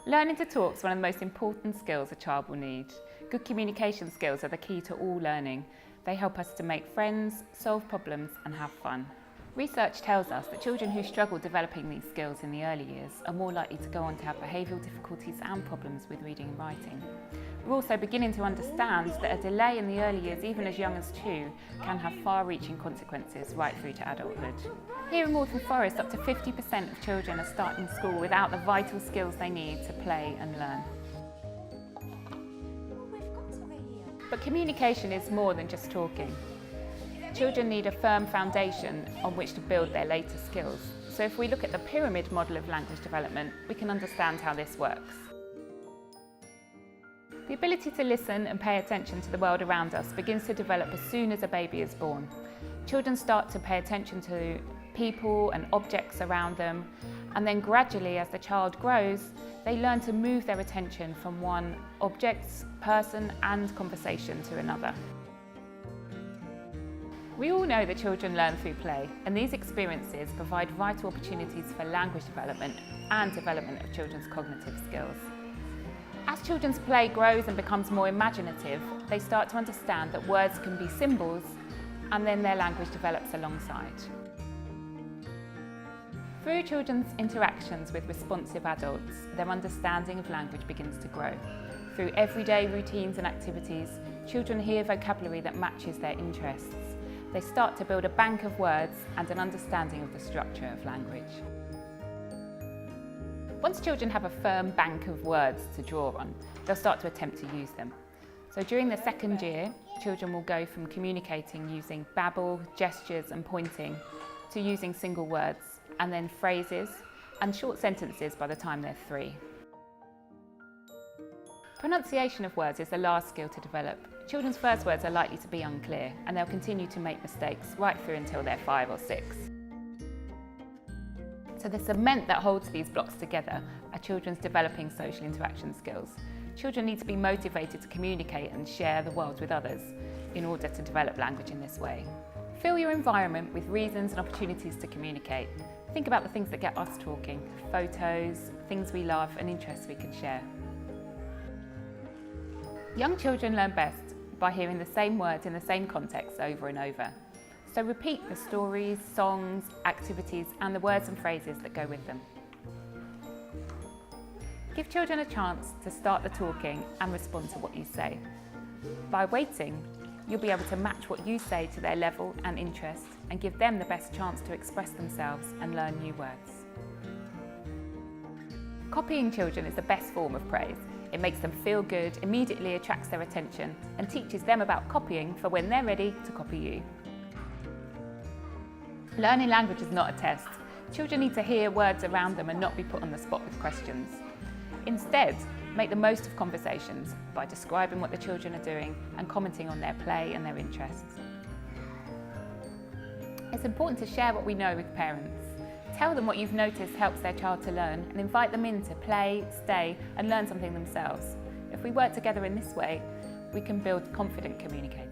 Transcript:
Learning to talk is one of the most important skills a child will need. Good communication skills are the key to all learning. They help us to make friends, solve problems and have fun. Research tells us that children who struggle developing these skills in the early years are more likely to go on to have behavioural difficulties and problems with reading and writing. We're also beginning to understand that a delay in the early years, even as young as 2, can have far-reaching consequences right through to adulthood. Here in Waltham Forest, up to 50% of children are starting school without the vital skills they need to play and learn. But communication is more than just talking. Children need a firm foundation on which to build their later skills. So if we look at the pyramid model of language development, we can understand how this works. The ability to listen and pay attention to the world around us begins to develop as soon as a baby is born. Children start to pay attention to people and objects around them, and then gradually, as the child grows, they learn to move their attention from one object, person and conversation to another. We all know that children learn through play, and these experiences provide vital opportunities for language development and development of children's cognitive skills. As children's play grows and becomes more imaginative, they start to understand that words can be symbols, and then their language develops alongside. Through children's interactions with responsive adults, their understanding of language begins to grow. Through everyday routines and activities, children hear vocabulary that matches their interests. They start to build a bank of words and an understanding of the structure of language. Once children have a firm bank of words to draw on, they'll start to attempt to use them. So during the second year, children will go from communicating using babble, gestures and pointing to using single words, and then phrases and short sentences by the time they're 3. Pronunciation of words is the last skill to develop. Children's first words are likely to be unclear, and they'll continue to make mistakes right through until they're 5 or 6. So the cement that holds these blocks together are children's developing social interaction skills. Children need to be motivated to communicate and share the world with others in order to develop language in this way. Fill your environment with reasons and opportunities to communicate. Think about the things that get us talking: photos, things we love and interests we can share. Young children learn best by hearing the same words in the same context over and over. So repeat the stories, songs, activities and the words and phrases that go with them. Give children a chance to start the talking and respond to what you say. By waiting, you'll be able to match what you say to their level and interest and give them the best chance to express themselves and learn new words. Copying children is the best form of praise. It makes them feel good, immediately attracts their attention and teaches them about copying for when they're ready to copy you. Learning language is not a test. Children need to hear words around them and not be put on the spot with questions. Instead, make the most of conversations by describing what the children are doing and commenting on their play and their interests. It's important to share what we know with parents. Tell them what you've noticed helps their child to learn and invite them in to play, stay and learn something themselves. If we work together in this way, we can build confident communicators.